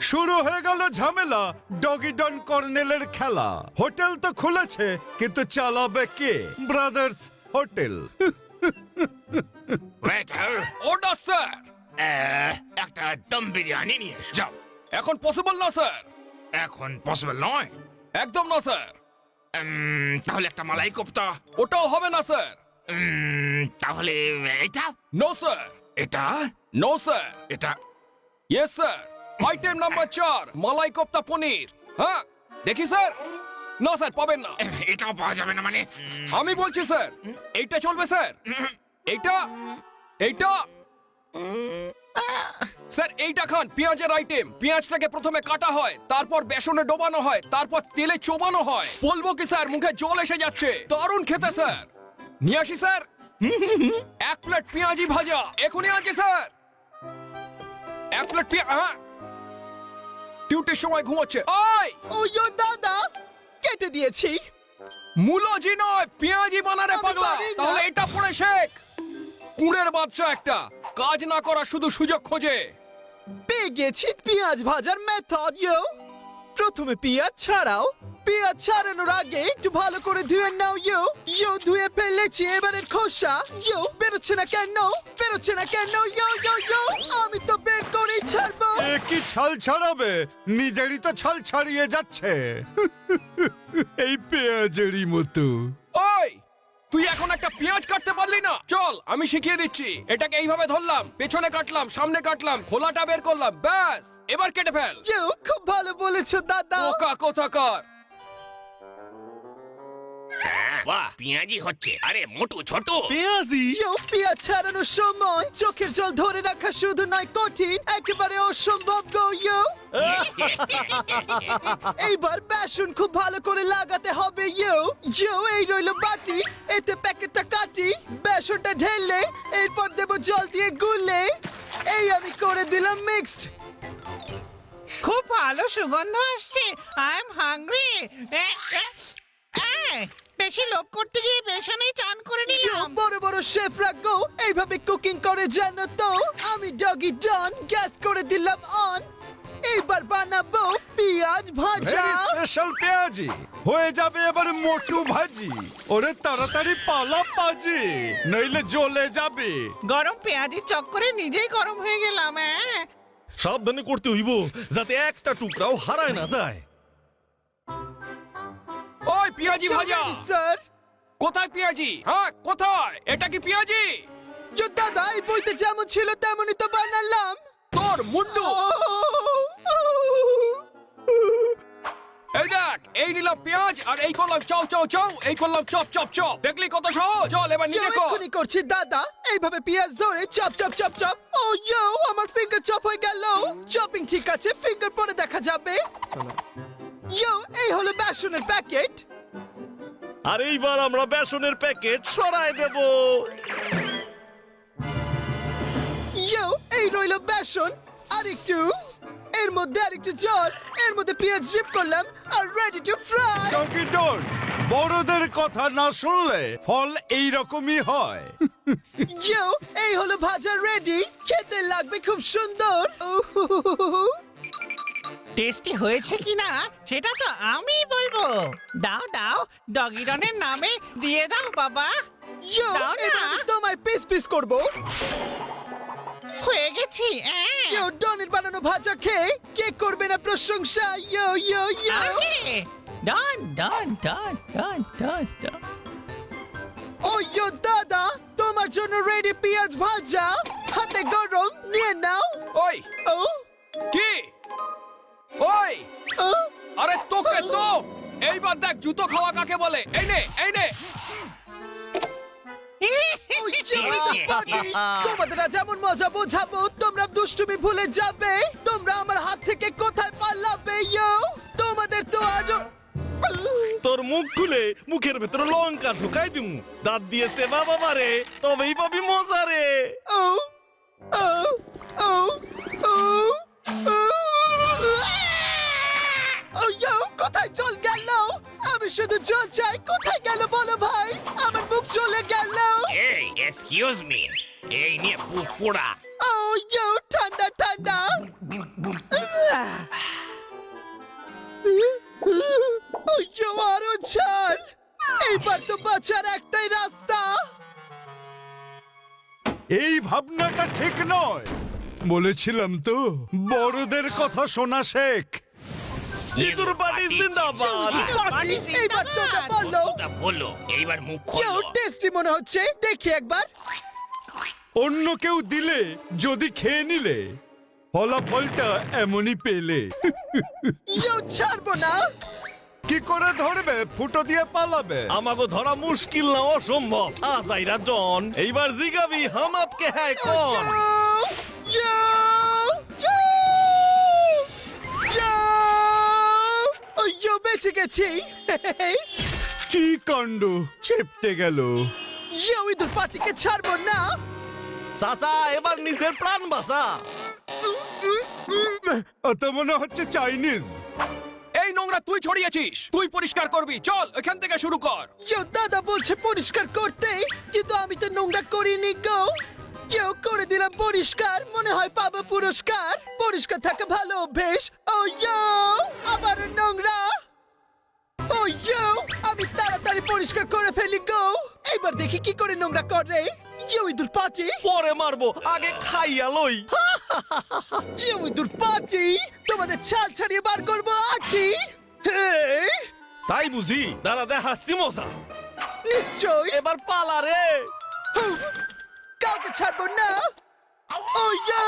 শুরু হয়ে গেল ঝামেলা। ডগি ডন কর্নেলের খেলা। হোটেল তো খুলেছে, কিন্তু চালাবে কে? Brothers hotel. Waiter, order sir. একটা দম বিরিয়ানি নিয়ে এসো। যাও। এখন পসিবল না স্যার। এখন পসিবল নয়। একদম না স্যার। তাহলে একটা মালাই কোপ্তা। ওটাও হবে না স্যার। তাহলে এটা, নো স্যার। এটা, নো স্যার। এটা। Yes sir. আইটেম নাম্বার 4 মালাই কোপ্তা পনির। হ্যাঁ দেখি স্যার। না স্যার পাবেন না। এটাও পাওয়া যাবে না মানে? আমি বলছি স্যার এইটা চলবে স্যার। এইটা, এইটা স্যার এইটা খান। পেঁয়াজের আইটেম। পেঁয়াজটাকে প্রথমে কাটা হয়, তারপর বেসনে ডোবানো হয়, তারপর তেলে চোবানো হয়। বলবো কি স্যার, মুখে জল এসে যাচ্ছে। দারুণ খেতে স্যার। নিয়ে আসি স্যার। 1 প্লেট পেঁয়াজি ভাজা এখনই আনছি স্যার। 1 প্লেট পেঁয়াজ। ডিউটির সময় ঘুমোচ্ছে। ওই ওইয়ো দাদা, কেটে দিয়েছি। মুলোজি নয়, পেঁয়াজি বানারে আমি পাগলা। পারি না। তাহলে এটা পড়ে শেখ। কুঁড়ের বাচ্চা একটা, কাজ না করা শুধু সুযোগ খোঁজে। পেয়ে গেছি পেঁয়াজ ভাজার মেথড। প্রথমে পেঁয়াজ ছাড়াও, পেঁয়াজ ছাড়ানোর আগে একটু ভালো করে ধুয়ে নাও। ধুয়ে ফেলেছি। এবারের খোসা বেরোচ্ছে না কেন? বেরোচ্ছে না কেন? আমি তো বের করেই ছাড়বো। এ কি ছাল ছাড়াবে? নিজেরই তো ছাল ছাড়িয়ে যাচ্ছে। এই পেঁয়াজেরই মতো। ওই তুই এখন একটা পেঁয়াজ কাটতে পারলি না? চল আমি শিখিয়ে দিচ্ছি। এটাকে এইভাবে ধরলাম, পেছনে কাটলাম, সামনে কাটলাম, খোলাটা বের করলাম, ব্যাস এবার কেটে ফেল। খুব ভালো বলেছো দাদা। বোকা কোথাকার। বাহ, পেঁয়াজি হচ্ছে। আরে মোটু ছোট। পেঁয়াজি পেঁয়াজ ছাড়ানোর সময় চোখের জল ধরে রাখা শুধু নয়, কঠিন, একেবারে অসম্ভব গো। এইবার বেসন খুব ভালো করে লাগাতে হবে। এই রইলো বাটি, এতে প্যাকেটটা কাটি, বেসনটা ঢেলে এরপর দেব জল দিয়ে গুলে। এই আমি করে দিলাম মিক্সড। খুব ভালো সুগন্ধ আসছে। I am hungry. বেশি লোভ করতে গিয়ে বেসনেই চান করে নিলাম। বড় বড় শেফরা গো এইভাবে কুকিং করে, জানো তো। আমি ডগি ডন, গ্যাস করে দিলাম অন। এইবার বানাবো পেঁয়াজ ভাজা। ভেরি স্পেশাল পেঁয়াজি হয়ে যাবে এবার মোটু ভাজি। ওরে তাড়াতাড়ি পালা পাজি, নইলে জ্বলে যাবে। গরম পেঁয়াজির চক্করে নিজেই গরম হয়ে গেলাম। সাবধানে করতে হইব, যাতে একটা টুকরাও হারায় না যায়। ওই পেঁয়াজি ভাজা। স্যার, কোথায় পেঁয়াজি? হ্যাঁ কোথায়? এটা কি পেঁয়াজি? দাদা এই বইতে যেমন ছিল তেমনই তো বানালাম। তোর মুন্ডু। এই দেখ, এই নিলাম পেঁয়াজ, আর এই করলাম চাও চাও চাও, এই করলাম চপ চপ চপ। দেখলি কত সহজ? চল এবার নিজে কর। এক্ষুনি করছি দাদা। এইভাবে পেঁয়াজ ধরে চপ চপ চপ চপ। আমার ফিঙ্গার চপ হয়ে গেল। চপিং ঠিক আছে, ফিঙ্গার পরে দেখা যাবে। এই হলো বেসনের প্যাকেট। আর এইবার আমরা বেসনের প্যাকেট সরায় দেব। এই রইলো বেসন। আরেকটু, এর মধ্যে আরেকটু জল, এর মধ্যে পেঁয়াজ ডিপ করলাম, আর রেডি টু ফ্রাই। ডগি ডন, বড়দের কথা না শুনলে ফল এইরকমই হয়। এই হলো ভাজা রেডি। খেতে লাগবে খুব সুন্দর। টেস্টি হয়েছে কিনা সেটা তো আমি বলবো। দাও দাও, ডগি ডনের নামে দিয়ে দাও বাবা। দাও না। এবার আমি তোমায় পিস পিস করবো। হয়ে গেছি। ডনের বানানো ভাজা খেয়ে কে করবে না প্রশংসা? আগে ডন ডন ডন ডন ডন ডন। দাদা, তোমার জন্য রেডি পেঁয়াজ ভাজা। হাতে গরম, নিয়ে নাও। ওই ও কি? ওই ও আরে তোকে তো এইবার দেখ জুতো খাওয়া কাকে বলে। এই নে এই নে। তোমাদের আজ এমন মজা বোঝাবো, তোমরা দুষ্টুমি ভুলে যাবে। তোমরা আমার হাত থেকে কোথায় পালাবে? তোমাদের তো আজ তোর মুখ খুলে মুখের ভেতরে লঙ্কা ঢুকাই দিমু। দাঁত দিয়েছে বাবা রে, তবেই পাবি মজা রে। ও ও ও ও কোথায় জল গেল? আমি শুধু জল চাই। কোথায় গেল বলো ভাই? আমার মুখ চলে গেল। এই এক্সকিউজ মি, এই নিয়ে বুক পোড়া। ঠান্ডা ঠান্ডা। ইয়ো আরো ছাড়, এইবার তো বাঁচার একটাই রাস্তা। এই ভাবনাটা ঠিক নয়। বলেছিলাম তো বড়দের কথা শোনা শেখ। ইঁদুর পার্টি জিন্দাবাদ। এইবার তোমরা বলো, তা বলো এইবার মুখ কেউ খোলো। টেস্টি মনে হচ্ছে, দেখি একবার। অন্য কেউ দিলে, যদি খেয়ে নিলে, ফলাফলটা এমনই পেলে। ইয়ো ছাড়বো না। কি করে ধরবে? ফুটো দিয়ে পালাবে। আমাকে ধরা মুশকিল না অসম্ভব। আজাইরা ডন, এইবার জিগাবি হাম আপকে হ্যায় কোন? ইয়ো, ইয়ো, ইয়ো, ইয়ো, বেঁচে গেছি। কি কাণ্ড, চেপটে গেল। ইয়ো ইঁদুর পার্টিকে ছাড়বো না। চাচা এবার নিজের প্রাণ বাঁচা। তো মনে হচ্ছে চাইনিজ। এই নোংরা তুই ছড়িয়েছিস, তুই পরিষ্কার করবি। চল এখান থেকে শুরু কর। ইয়ো দাদা বলছে পরিষ্কার করতে, কিন্তু আমি তো নোংরা করিনি গো। ইয়ো করে দিলাম পরিষ্কার, মনে হয় পাবো পুরস্কার। পরিষ্কার থাকা ভালো অভ্যেস। ও ইয়ো, আবার নোংরা। ও ইয়ো, আমি তাড়াতাড়ি পরিষ্কার করে ফেলি গো। এবার দেখি কি করে নোংরা করে। ইয়ো ইঁদুর পার্টি, পরে মারবো, আগে খাইয়া লই। ইয়ো ইঁদুর পার্টি, তোমাদের ছাল ছাড়িয়ে বার করবো আটি। হেই, তাই বুঝি? দাঁড়া দেখাচ্ছি মজা। নিশ্চয়। এবার পালা রে। কাউকে ছাড়বো না। ও ইয়ো,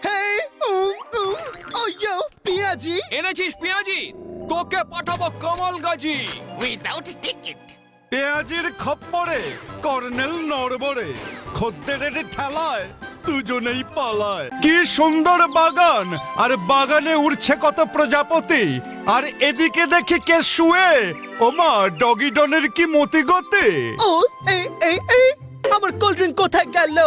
হেই, ও ইয়ো, পিয়াজি। এনেছিস পেঁয়াজি? তোকে পাঠাবো কমল গাজি। Without ticket. পেঁয়াজির খপ্পরে কর্নেল নড়বড়ে, খদ্দেরের ঠেলায় দুজনেই পালায়। কি সুন্দর বাগান, আর বাগানে উড়ছে কত প্রজাপতি। আর এদিকে দেখি কে শুয়ে। ওমা, ডগি ডনের কি মতি গতি। ও এই এই এই, আমার কোল্ড ড্রিঙ্ক কোথায় গেল?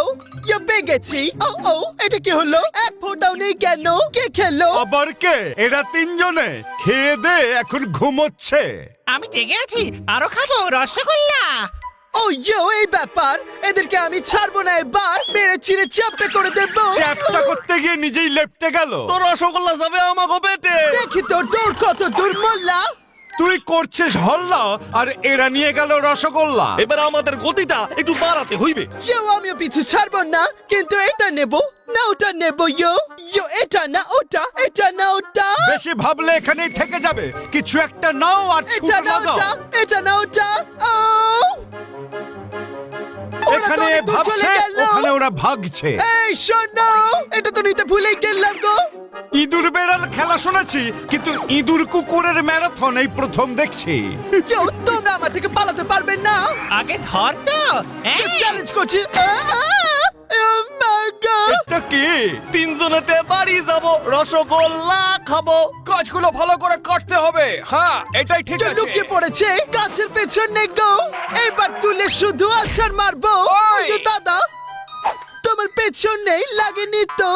ইয়ো পেয়ে গেছি। ও ও, এটা কি হলো? এক ফোঁটাও নেই কেন? কে খেলো? আবার কে? এরা তিনজনে খেয়ে দে এখন ঘুমোচ্ছে। আমি জেগে আছি, আরো খাবো রসগোল্লা। ও ইয়ো, এই ব্যাপার। এদেরকে আমি ছাড়বো না, এবার মেরে চিরে চাপটা করে দেবো। চ্যাপটা করতে গিয়ে নিজেই লেপটে গেল। তোর রসগোল্লা যাবে আমাকে পেটে। দেখি তোর দৌড় কত দূর মোল্লা। তুই করছিস হল্লা, আর এরা নিয়ে গেল রসগোল্লা। এবার আমাদের গতিটা একটু বাড়াতে হইবে। ইয়ো আমিও পিছু ছাড়বো না, কিন্তু এটা নেবো না ওটা নেবো। ইয়ো ইয়ো, এটা না ওটা, এটা না ওটা, বেশি ভাবলে এখানেই থেকে যাবে। কিছু একটা নাও আর ছুট এটা না লাগাও। ওটা, এটা না ওটা। ও, ওরা তো এখানে অনেক দূর চলে ভাবছে, গেল। ওখানে ওরা ভাগছে। এই শোনো, এটা তো নিতে ভুলেই গেলাম গো। ইঁদুর বেড়াল খেলা শুনেছি, কিন্তু ইঁদুর কুকুরের ম্যারাথন এই প্রথম দেখছি। ইয়ো, তোমরা আমার থেকে পালাতে পারবে না। আগে ধর তো। এই, চ্যালেঞ্জ করছি। Oh my God! এটা কি? তিনজনেতে বাড়ি যাব, রসগোল্লা খাবো। কাজগুলো ভালো করে কাটতে হবে। হ্যাঁ, এটাই ঠিক যে আছে। লুকিয়ে পড়েছে গাছের পেছনে গো। এইবার তুলে শুধু আছাড় মারবো। ওই! ইয়ো দাদা, তোমার পেছন নেই, লাগেনি তো।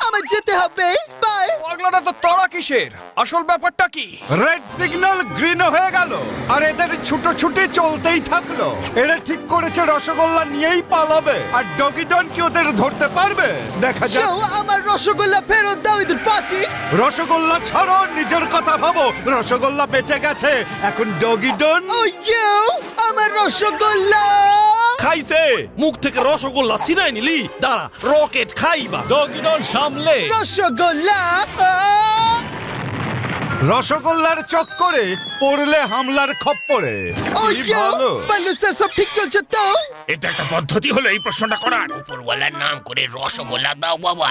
আমার যেতে হবে, বাই। পাগলাটা তো তারা কিসের? আসল ব্যাপারটা কি? রেড সিগন্যাল গ্রিন হয়ে গেল, আর এদের ছুটোছুটি চলতেই থাকলো। এরা ঠিক করেছে রসগোল্লা নিয়েই পালাবে। আর ডগি ডন কি ওদের ধরতে পারবে? দেখা যাক। ইয়ো, আমার রসগোল্লা ফেরত দাও ইঁদুর পার্টি। রসগোল্লা ছাড়ো, নিজের কথা ভাবো। রসগোল্লা বেঁচে গেছে, এখন ডগি ডন। ও ইয়ো, আমার রসগোল্লা। খাইছে, মুখ থেকে রসগোল্লা ছিনাই নিলি। দাঁড়া, রকেট খাইবা। রসগোল্লা। রসগোল্লার চক্করে পড়লে হামলার খপ্পরে। ও কি ইয়ো, ভালো। বাল্লু স্যার সব ঠিক চলছে তো? এটা একটা পদ্ধতি হলো এই প্রশ্নটা করার। উপরওয়ালার নাম করে রসগোল্লা দাও বাবা।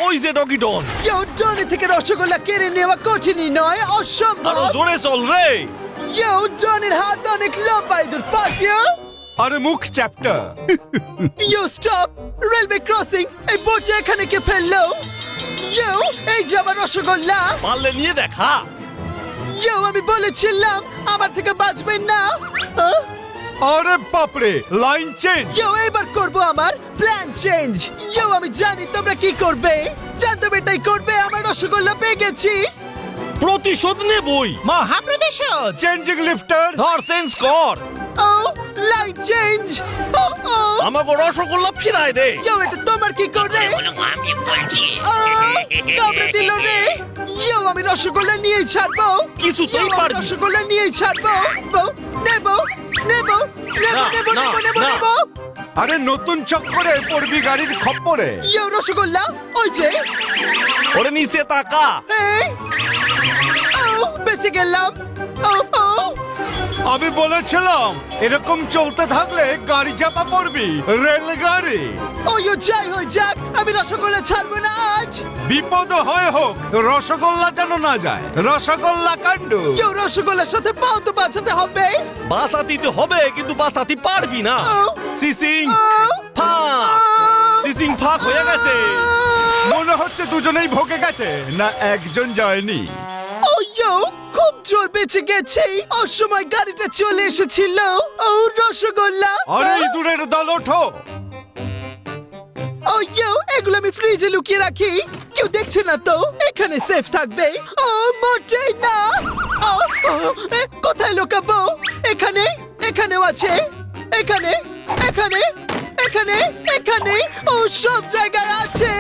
ওই যে ডগি ডন, ইয়ো, জনি থেকে রসগোল্লা কেড়ে নেওয়া কঠিনই নয়, আরো অসম্ভব। জোরে চল রে। ইয়ো, জনির হাত অনেক লম্বা ইঁদুর পার্টি। আরে মুখ চ্যাপ্টার। ইয়ো স্টপ, রেলওয়ে ক্রসিং। এই বোটে এখানে কে ফেললো? ইয়ো, এই যে আমার রসগোল্লা। পারলে নিয়ে দেখা। ইয়ো, আমি বলেছিলাম আমার থেকে বাঁচবেন না। আরে বাপরে, লাইন চেঞ্জ। ইয়ো, এবার করব আমার প্ল্যান চেঞ্জ। ইয়ো, আমি জানি তোমরা কি করবে। জানতে এটাই করবে। আমার রসগোল্লা পেয়ে গেছি। প্রতিশোধ নেবই। মহাপ্রতিশোধ। চেঞ্জিং লিফটার। ধর চেঞ্জ কর। ও লাইট চেঞ্জ আমাকে রসগোল্লা ফিরায় দে। এটা তোমার কি করে বলো আমি বলছি কামড়ে দিল রে আমি রসগোল্লা নিয়ে ছাড়বো কিছুতেই আমি পারবি। রসগোল্লা নিয়ে ছাড়বো নেবো নেবো নেবো না, নেবো না, নেবো নেবো না। নেবো আরে নতুন চক্করে পড়বি গাড়ির খপ্পরে। রসগোল্লা ওই যে ওরে নিচে তাকা। এই বেঁচে গেলাম আমি বলেছিলাম এরকম চলতে থাকলে গাড়ি চাপা পড়বি, রেলগাড়ি। যাই হয়ে যাক আমি রসগোল্লা ছাড়বো না আজ বিপদ হয় হোক, রসগোল্লা যেন না যায়। রসগোল্লা কাণ্ড। রসগোল্লার সাথে পাও তো বাঁচাতে হবে বাসাতিতে হবে কিন্তু বাসাতি পারবি না। সিসিং ফাক, সিসিং ফাক হয়ে গেছে। মনে হচ্ছে দুজনেই ভোগে গেছে, না একজন যায়নি। খুব জোর বেঁচে গেছে। অসময় গাড়িটা চলে এসেছিল। রসগোল্লা আরে ইঁদুরের দল ওঠো। এগুলো আমি ফ্রিজে লুকিয়ে রাখি, কেউ দেখছে না তো। এখানে সেফ থাকবে। মোটেই না। কোথায় লুকাবো? এখানে, এখানেও আছে। এখানে, এখানে, এখানে, এখানে। সব জায়গায় আছে।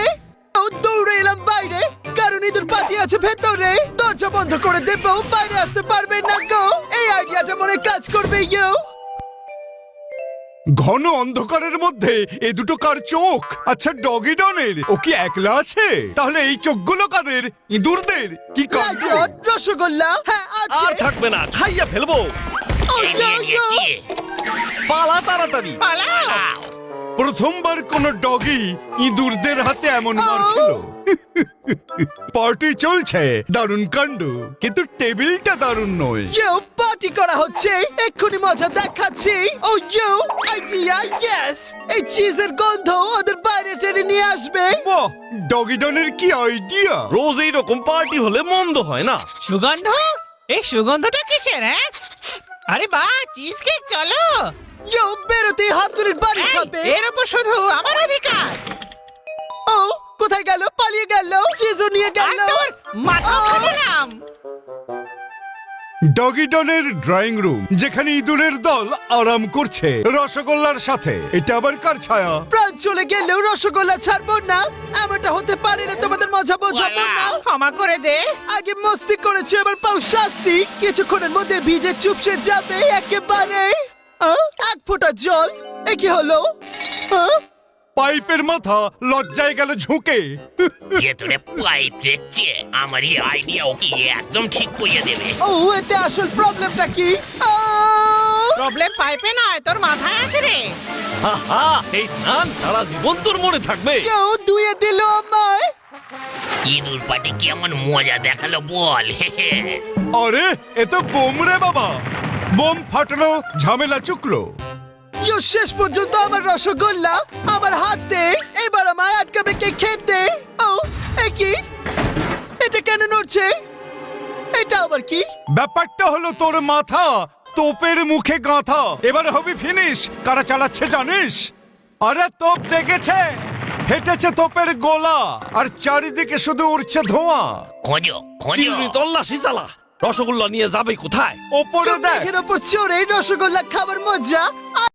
দৌড়ে এলাম বাইরে, কারণ ইঁদুর পাটি আছে ভেতরে। দরজা বন্ধ করে দেবো, বাইরে আসতে পারবে না গো। এই আইডিয়াটা মনে কাজ করবে। ঘন অন্ধকারের মধ্যে এ দুটো কার চোখ? আচ্ছা ডগি ডনের, ও কি একলা আছে? তাহলে এই চোখগুলো কাদের? ইঁদুরদের? কি কাণ্ড! লাইটন, রসগোল্লা হ্যাঁ আছে। আর থাকবে না, খাইয়া ফেলবো। নিয়েছি পালা তাড়াতাড়ি। পালাও। প্রথমবার কোন ডগি ইঁদুরদের হাতে এমন মার খেলো। পার্টি চলছে, দারুণ কাণ্ড, কিন্তু টেবিলটা দারুণ নয়। পার্টি করা হচ্ছে, এক্ষুনি মজা দেখাচ্ছি। Idea, yes. এই চিজের গন্ধ ওদের বাইরে টেনে নিয়ে আসবে। বাহ, ডগি ডনের কি আইডিয়া! রোজ এইরকম পার্টি হলে মন্দ হয় না। সুগন্ধ? এই সুগন্ধটা কিসের? হ্যাঁ, আরে বাহ, চিজ কেক, চলো। বেরোতে হাতুড়ির বাড়ি এই, খাবে। এর উপর শুধু আমার অধিকার। কোথায় গেল? পালিয়ে গেল, চিজও নিয়ে আর গেল। তোর মাথা ফাটালাম। ডগি ডনের ড্রয়িং রুম, যেখানে ইঁদুরের দল আরাম করছে রসগোল্লার সাথে। এটা আবার কার ছায়া? প্রাণ চলে গেলেও রসগোল্লা ছাড়বো না। এমনটা হতে পারে না, তোমাদের মজা বোঝাবো না। ক্ষমা করে দে। আগে মস্তি করেছে, এবার পাও শাস্তি। কিছুক্ষণের মধ্যে ভিজে চুপসে যাবে একেবারে। এক ফোঁটা জল। এ কি হলো? পাইপের মাথা লজ্জায় গেল ঝুঁকে। ভেতরে পাইপ দেখছে। আমার এই আইডিয়া ওকে একদম ঠিক করিয়ে দেবে। এতে আসল প্রবলেমটা কি? প্রবলেম পাইপে নয়, তোর মাথায় আছে রে। হা হা, এই স্নান সারা জীবন তোর মনে থাকবে। কেউ ধুয়ে দিল আমায়। ইঁদুর পাটি কেমন মজা দেখালো বল। আরে এ তো বোম রে বাবা! বোম ফাটলো, ঝামেলা চুকলো। শেষ পর্যন্ত আমার রসগোল্লা আমার হাতে। এবার আমায় আটকাবে কে খেতে? কি এটা কেন নড়ছে? এটা আবার কি? ব্যাপারটা হলো তোর মাথা তোপের মুখে গাঁথা। এবার হবি ফিনিশ। কারা চালাচ্ছে জানিস? আরে তোপ দেখেছে, হেঁটেছে তোপের গোলা, আর চারিদিকে শুধু উড়ছে ধোঁয়া। খোঁজো খোঁজো। চিংড়ি তল্লাশি চালা। রসগোল্লা নিয়ে যাবে কোথায়? ওপরে দেখ। মেঘের ওপর চড়ে রসগোল্লা খাবার মজা